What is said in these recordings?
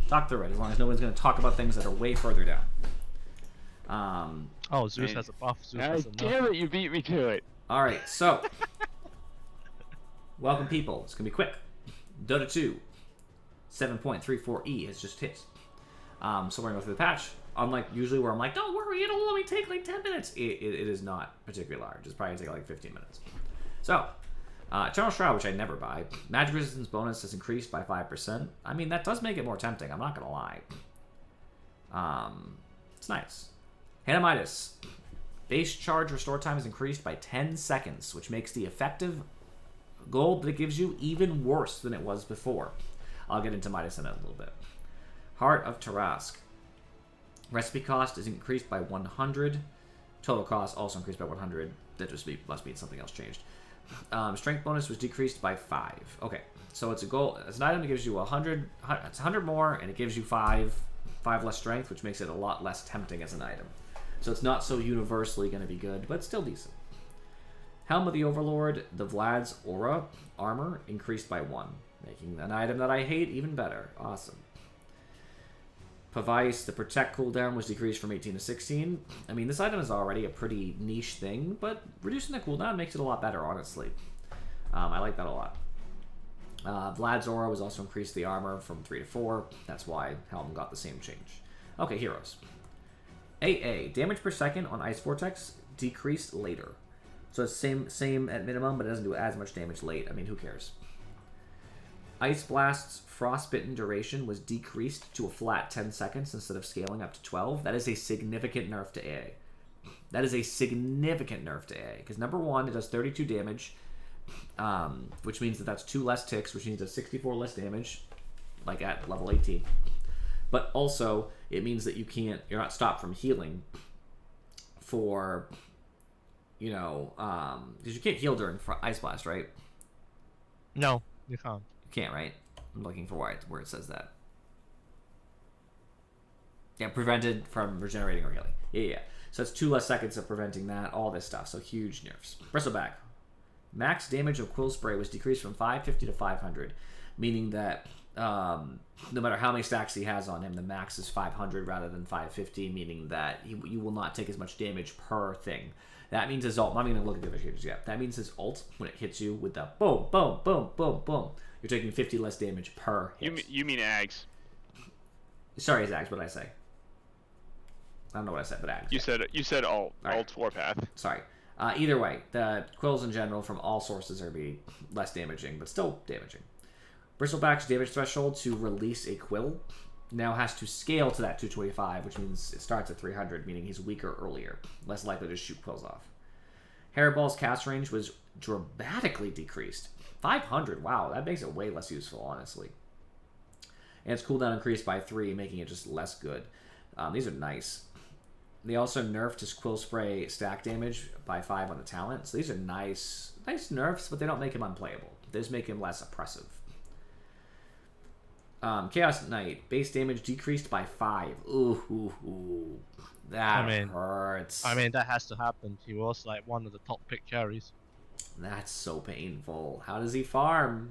Talk through it, as long as no one's going to talk about things that are way further down. Oh, Zeus has a buff. Zeus has a damn it, you beat me to it. Alright, so. Welcome, people. It's going to be quick. Dota 2, 7.34E has just hit. So we're going to go through the patch. Unlike usually where I'm like, don't worry, it'll only take like 10 minutes. It is not particularly large. It's probably going to take like 15 minutes. So, Eternal Shroud, which I never buy. Magic resistance bonus has increased by 5%. I mean, that does make it more tempting. I'm not going to lie. It's nice. Hanamitis. Base charge restore time is increased by 10 seconds, which makes the effective gold that it gives you even worse than it was before. I'll get into Midas in a little bit. Heart of Tarask. Recipe cost is increased by 100. Total cost also increased by 100. That just must mean something else changed. Strength bonus was decreased by 5. Okay, so it's a goal. It's an item that gives you 100. It's 100 more, and it gives you 5 less strength, which makes it a lot less tempting as an item. So it's not so universally going to be good, but still decent. Helm of the Overlord, the Vlad's Aura armor increased by 1, making an item that I hate even better. Awesome. Pavice, the Protect cooldown was decreased from 18 to 16. I mean, this item is already a pretty niche thing, but reducing the cooldown makes it a lot better, honestly. I like that a lot. Vlad's Aura was also increased the armor from 3 to 4. That's why Helm got the same change. Okay, heroes. AA, damage per second on Ice Vortex decreased later. So it's same at minimum, but it doesn't do as much damage late. I mean, who cares? Ice Blast's Frostbitten duration was decreased to a flat 10 seconds instead of scaling up to 12. That is a significant nerf to AA. That is a significant nerf to AA. Because number one, it does 32 damage, which means that that's 2 less ticks, which means it's 64 less damage, like at level 18. But also, it means that you're not stopped from healing for, because you can't heal during Ice Blast, right? No, you can't. You can't, right? I'm looking for where it says that. Yeah, prevented from regenerating or healing. Yeah. So it's 2 less seconds of preventing that, all this stuff. So huge nerfs. Bristleback. Max damage of Quill Spray was decreased from 550 to 500, meaning that no matter how many stacks he has on him, the max is 500 rather than 550, meaning that you will not take as much damage per thing. That means his ult, I'm not even going to look at the other shaders yet. That means his ult, when it hits you with the boom, boom, boom, boom, boom, you're taking 50 less damage per hit. You mean Ags? Sorry, Zags, what did I say? I don't know what I said, but Ags. You said alt, All right. alt Warpath. Sorry. Either way, the quills in general from all sources are be less damaging, but still damaging. Bristleback's damage threshold to release a quill now has to scale to that 225, which means it starts at 300, meaning he's weaker earlier, less likely to shoot quills off. Hairball's cast range was dramatically decreased. 500, wow, that makes it way less useful, honestly. And its cooldown increased by 3, making it just less good. These are nice. They also nerfed his Quill Spray stack damage by 5 on the talent. So these are nice nerfs, but they don't make him unplayable. They just make him less oppressive. Chaos Knight, base damage decreased by 5. Ooh. That hurts. I mean, that has to happen. He was like one of the top pick carries. That's so painful. How does he farm?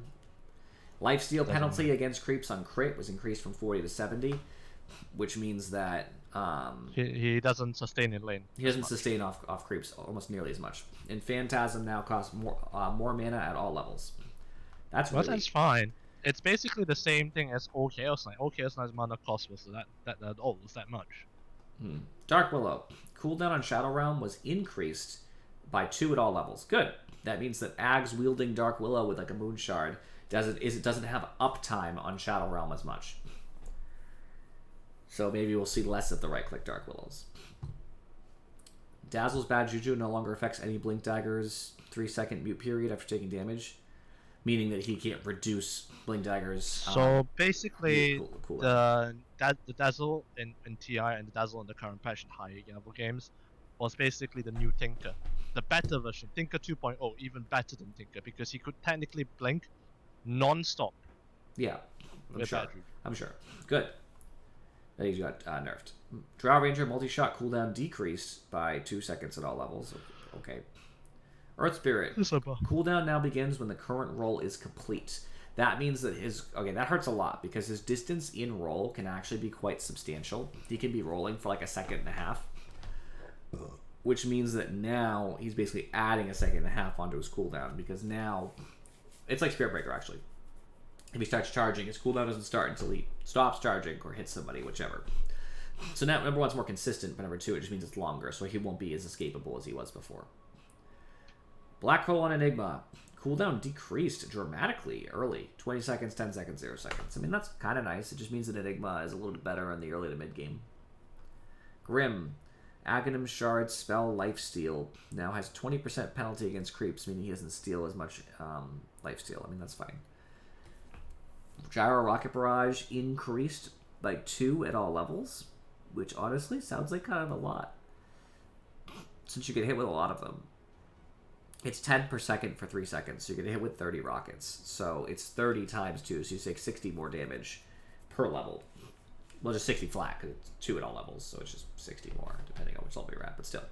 Lifesteal penalty against creeps on crit was increased from 40 to 70, which means that he doesn't sustain in lane. He doesn't sustain off creeps almost nearly as much. And Phantasm now costs more mana at all levels. That's fine. It's basically the same thing as Old Chaos Knight. Old Chaos Knight's mana cost was that much. Dark Willow. Cooldown on Shadow Realm was increased by 2 at all levels. Good. That means that Ags wielding Dark Willow with like a Moon Shard doesn't have uptime on Shadow Realm as much. So maybe we'll see less of the right-click Dark Willows. Dazzle's Bad Juju no longer affects any Blink Dagger's 3-second mute period after taking damage, meaning that he can't reduce Blink Daggers. So basically, the Dazzle in TI and the Dazzle in the current patch in higher level games was basically the new Tinker. The better version, Tinker 2.0, even better than Tinker, because he could technically blink non-stop. Yeah, I'm sure. Good. That he got nerfed. Drow Ranger multi-shot cooldown decreased by 2 seconds at all levels. Okay. Earth Spirit. Cooldown now begins when the current roll is complete. That means that that hurts a lot because his distance in roll can actually be quite substantial. He can be rolling for like a second and a half, which means that now he's basically adding a second and a half onto his cooldown because now it's like Spirit Breaker actually. If he starts charging, his cooldown doesn't start until he stops charging or hits somebody, whichever. So now number one's more consistent, but number two, it just means it's longer, so he won't be as escapable as he was before. Black Hole on Enigma. Cooldown decreased dramatically early. 20 seconds, 10 seconds, 0 seconds. I mean, that's kind of nice. It just means that Enigma is a little bit better in the early to mid game. Grim. Aghanim Shard Spell Lifesteal now has 20% penalty against creeps, meaning he doesn't steal as much lifesteal. I mean, that's fine. Gyro Rocket Barrage increased by 2 at all levels, which honestly sounds like kind of a lot, since you get hit with a lot of them. It's 10 per second for 3 seconds, so you're going to hit with 30 rockets. So it's 30 times 2, so you take 60 more damage per level. Well, just 60 flat, because it's 2 at all levels, so it's just 60 more, depending on which level you're at, but still.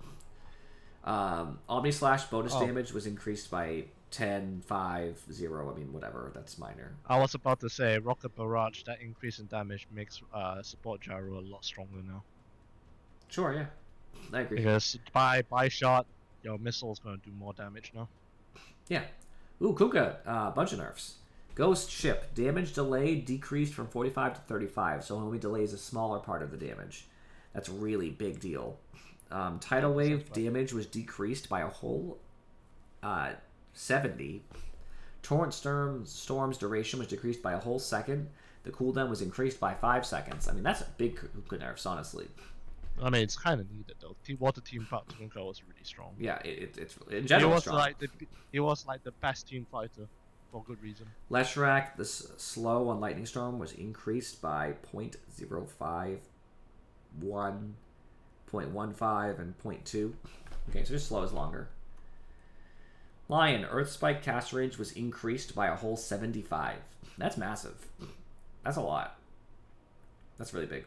Omni Slash bonus damage was increased by 10, 5, 0, I mean, whatever, that's minor. I was about to say, Rocket Barrage, that increase in damage makes support Gyro a lot stronger now. Sure, yeah. I agree. Because by shot, your missile's going to do more damage now. Yeah. Ooh, Kuka, bunch of nerfs. Ghost Ship, damage delay decreased from 45 to 35, so only delays a smaller part of the damage. That's a really big deal. Tidal Wave damage was decreased by a whole 70. Torrent Storm's duration was decreased by a whole second. The cooldown was increased by 5 seconds. I mean, that's a big Kuka nerfs, honestly. I mean, it's kind of needed though. Water Team Fight Kuka was really strong. Yeah, it's in general strong. He was like the best team fighter for good reason. Leshrac, the slow on Lightning Storm was increased by 0.05, 1, 0.15, and 0.2. Okay, so just slow is longer. Lion, Earth Spike cast range was increased by a whole 75. That's massive. That's a lot. That's really big.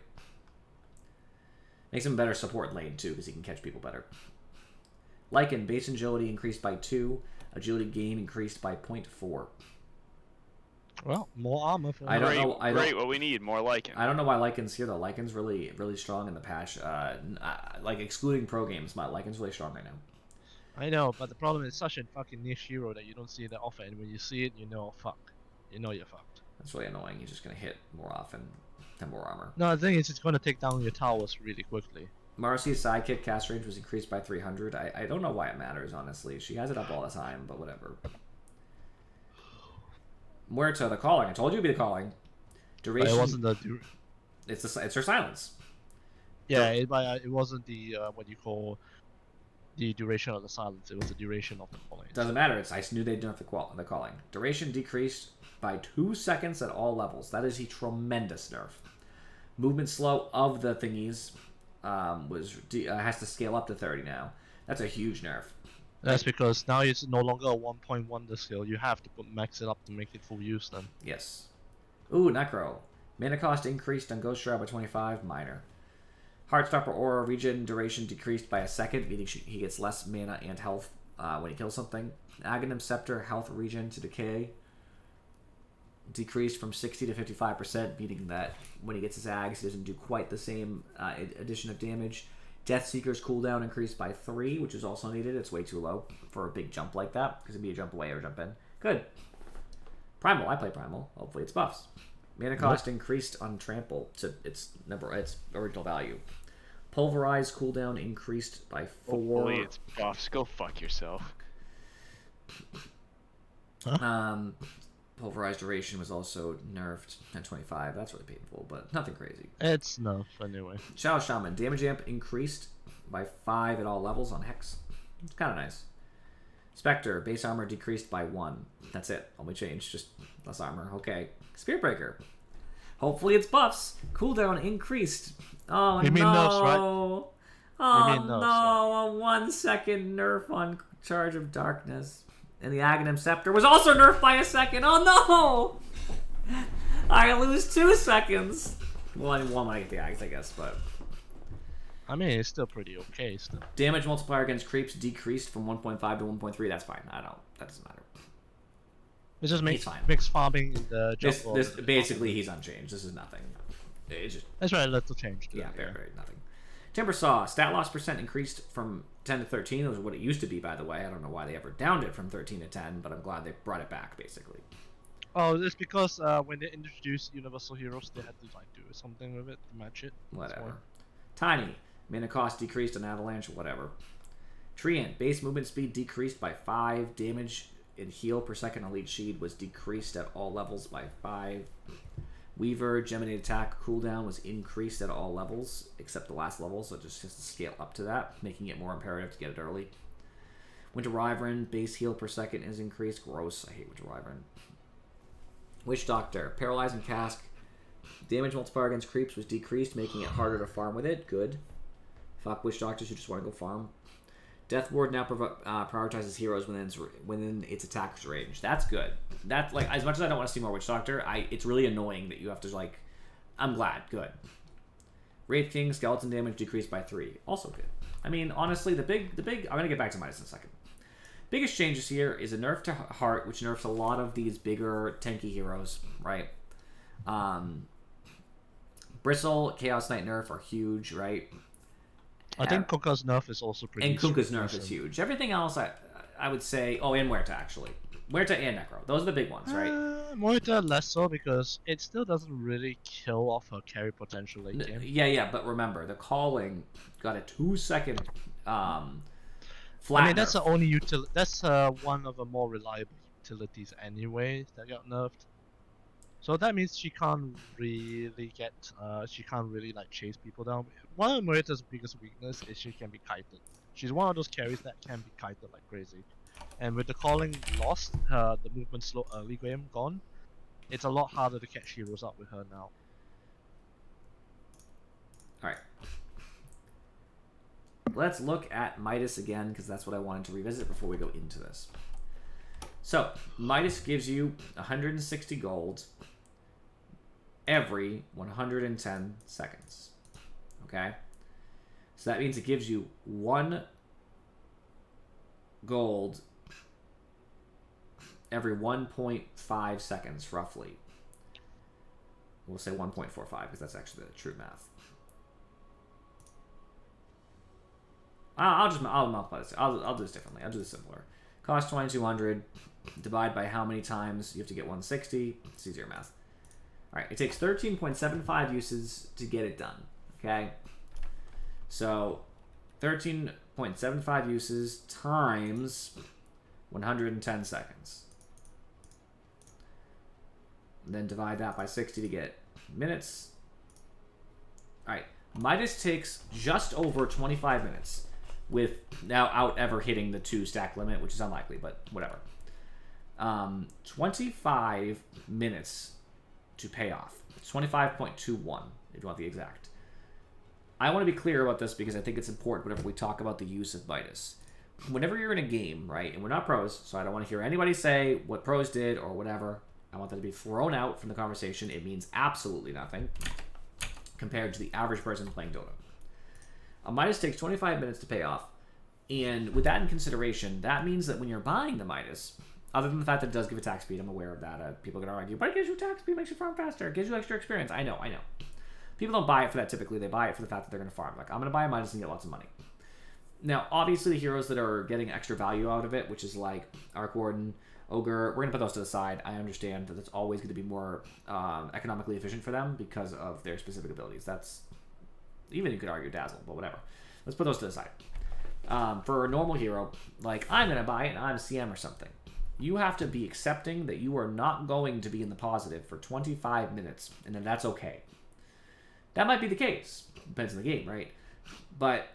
Makes him a better support lane, too, because he can catch people better. Lycan, base agility increased by 2. Agility gain increased by 0.4. Well, more armor for Great, what we need, more Lycan. I don't know why Lycan's here, though. Lycan's really, really strong in the patch. Like, excluding pro games, Lycan's really strong right now. I know, but the problem is such a fucking niche hero that you don't see that often, and when you see it, you know, fuck. You know you're fucked. That's really annoying. He's just going to hit more often. And more armor. No, the thing is, it's going to take down your towers really quickly. Marcy's sidekick cast range was increased by 300. I don't know why it matters, honestly. She has it up all the time, but whatever. Muerta, the calling. I told you it'd be the calling. Duration. But it wasn't the. It's her silence. Yeah, it wasn't the what you call the duration of the silence. It was the duration of the calling. Doesn't matter. I knew they'd nerf the calling. Duration decreased by 2 seconds at all levels. That is a tremendous nerf. Movement slow of the thingies has to scale up to 30 now. That's a huge nerf. That's because now it's no longer a 1.1 the skill. You have to max it up to make it full use then. Yes. Ooh, Necro. Mana cost increased on Ghost Shroud by 25, minor. Heartstopper Aura regen duration decreased by a second, meaning he gets less mana and health when he kills something. Aghanim Scepter health regen to decay decreased from 60 to 55%, meaning that when he gets his Ags, he doesn't do quite the same addition of damage. Deathseeker's cooldown increased by 3, which is also needed. It's way too low for a big jump like that, because it'd be a jump away or jump in. Good. Primal, I play Primal. Hopefully it's buffs. Mana cost increased on Trample to its original value. Pulverize cooldown increased by 4. Hopefully it's buffs. Go fuck yourself. Pulverized duration was also nerfed at 25. That's really painful, but nothing crazy. It's nerfed anyway. Shadow Shaman. Damage amp increased by 5 at all levels on Hex. It's kind of nice. Spectre. Base armor decreased by 1. That's it. Only change. Just less armor. Okay. Spirit Breaker. Hopefully it's buffs. Cooldown increased. Oh, you mean no. nerfs, right? Oh, you mean nerfs, no. A 1 second nerf on Charge of Darkness. And the Aghanim Scepter was also nerfed by a second. Oh, no! I lose 2 seconds. Well, I won when I get the Ags, I guess, but... I mean, it's still pretty okay, still. Damage multiplier against creeps decreased from 1.5 to 1.3. That's fine. That doesn't matter. It just he's fine. makes farming in the jungle. This basically he's unchanged. This is nothing. It's just that's very little change. Yeah, very nothing. Timber Saw stat loss percent increased from 10 to 13. That was what it used to be, by the way. I don't know why they ever downed it from 13 to 10, but I'm glad they brought it back basically. Oh, it's because when they introduced Universal Heroes, they had to like do something with it to match it. Whatever. Tiny mana cost decreased on Avalanche. Whatever. Treant base movement speed decreased by 5. Damage and heal per second on Elite Sheet was decreased at all levels by 5. Weaver Geminate attack cooldown was increased at all levels except the last level, so it just has to scale up to that, making it more imperative to get it early. Winter Wyvern base heal per second is increased. Gross. I hate Winter Wyvern. Witch Doctor paralyzing cask. Damage multiplier against creeps was decreased, making it harder to farm with it. Good. Fuck Witch Doctors who just want to go farm. Death Ward now prioritizes heroes within its attacker's range. That's good. That's like, as much as I don't want to see more Witch Doctor, it's really annoying that you have to like. I'm glad. Good. Wraith King skeleton damage decreased by 3. Also good. I mean, honestly, the big. I'm gonna get back to Midas in a second. Biggest changes here is a nerf to Heart, which nerfs a lot of these bigger tanky heroes, right? Bristle, Chaos Knight nerf are huge, right? I think Kunkka's nerf is also pretty. And Kunkka's nerf is huge. Everything else, I would say. Oh, and Muerta actually. Muerta and Necro. Those are the big ones, right? Muerta less so because it still doesn't really kill off her carry potential late game. Yeah, but remember the calling got a 2-second flat. I mean that's the only that's one of the more reliable utilities anyway that got nerfed. So that means she can't really like chase people down. One of Muerta's biggest weakness is she can be kited. She's one of those carries that can be kited like crazy. And with the calling lost, the movement slow early game gone, it's a lot harder to catch heroes up with her now. Alright. Let's look at Midas again, because that's what I wanted to revisit before we go into this. So, Midas gives you 160 gold every 110 seconds. Okay? So that means it gives you 1 gold every 1.5 seconds, roughly. We'll say 1.45, because that's actually the true math. I'll multiply this. I'll do this differently. I'll do this simpler. Cost 2,200. Divide by how many times you have to get 160. It's easier math. All right. It takes 13.75 uses to get it done. Okay. So 13.75 uses times 110 seconds. And then divide that by 60 to get minutes. All right. Midas takes just over 25 minutes, with without ever hitting the 2 stack limit, which is unlikely, but whatever. 25 minutes to pay off. It's 25.21, if you want the exact. I want to be clear about this because I think it's important whenever we talk about the use of Midas. Whenever you're in a game, right, and we're not pros, so I don't want to hear anybody say what pros did or whatever. I want that to be thrown out from the conversation. It means absolutely nothing compared to the average person playing Dota. A Midas takes 25 minutes to pay off, and with that in consideration, that means that when you're buying the Midas, other than the fact that it does give attack speed, I'm aware of that. People are going to argue, but it gives you attack speed, makes you farm faster, it gives you extra experience. I know. People don't buy it for that typically. They buy it for the fact that they're going to farm. Like, I'm going to buy a Midas and get lots of money. Now, obviously, the heroes that are getting extra value out of it, which is like Arc Warden, Ogre, we're going to put those to the side. I understand that it's always going to be more economically efficient for them because of their specific abilities. That's, even you could argue Dazzle, but whatever. Let's put those to the side. For a normal hero, like I'm going to buy it and I'm CM or something, you have to be accepting that you are not going to be in the positive for 25 minutes, and then that's okay. That might be the case. Depends on the game, right? But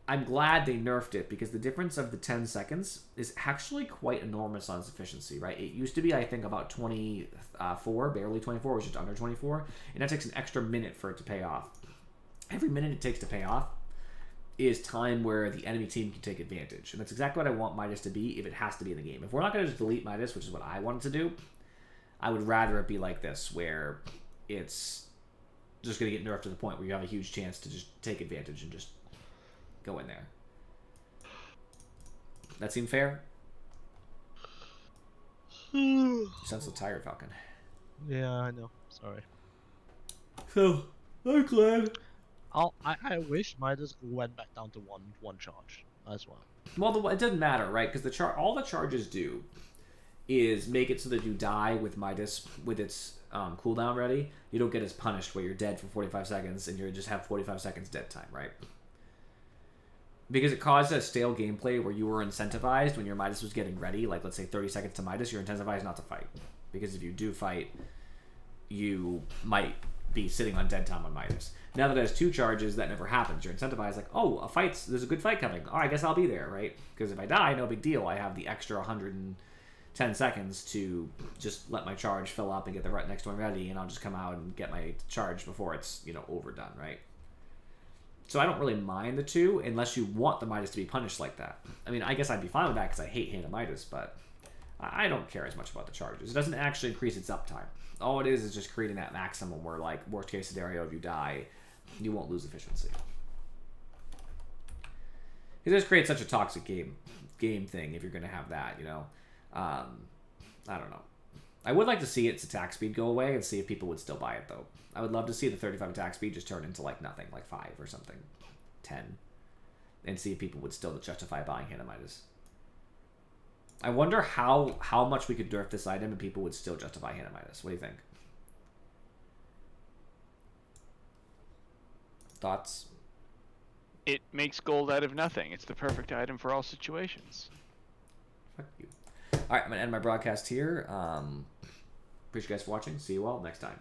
I'm glad they nerfed it because the difference of the 10 seconds is actually quite enormous on its efficiency, right? It used to be, I think, about 24, barely 24, or just under 24, and that takes an extra minute for it to pay off. Every minute it takes to pay off is time where the enemy team can take advantage. And that's exactly what I want Midas to be if it has to be in the game. If we're not going to just delete Midas, which is what I wanted to do, I would rather it be like this, where it's just going to get nerfed to the point where you have a huge chance to just take advantage and just go in there. That seem fair? You sound so tired, Falcon. Yeah, I know. Sorry. So, I'm glad. I wish Midas went back down to one charge as well. Well, it doesn't matter, right? Because all the charges do is make it so that you die with Midas with its cooldown ready. You don't get as punished where you're dead for 45 seconds and you just have 45 seconds dead time, right? Because it caused a stale gameplay where you were incentivized when your Midas was getting ready, like let's say 30 seconds to Midas, you're incentivized not to fight. Because if you do fight, you might be sitting on dead time on Midas. Now that it has 2 charges, that never happens. You're incentivized like, oh, there's a good fight coming. Oh, I guess I'll be there, right? Because if I die, no big deal. I have the extra 110 seconds to just let my charge fill up and get the next one ready, and I'll just come out and get my charge before it's, overdone, right? So I don't really mind the 2 unless you want the Midas to be punished like that. I mean, I guess I'd be fine with that because I hate Hand of Midas, but I don't care as much about the charges. It doesn't actually increase its uptime. All it is just creating that maximum where, like, worst case scenario, if you die, you won't lose efficiency. It just creates such a toxic game thing if you're going to have that, I don't know. I would like to see its attack speed go away and see if people would still buy it, though. I would love to see the 35 attack speed just turn into, like, nothing, like 5 or something. 10. And see if people would still justify buying Hand of Midas. I wonder how much we could nerf this item and people would still justify Hand of Midas. What do you think? Thoughts? It makes gold out of nothing. It's the perfect item for all situations. Fuck you. Alright, I'm going to end my broadcast here. Appreciate you guys for watching. See you all next time.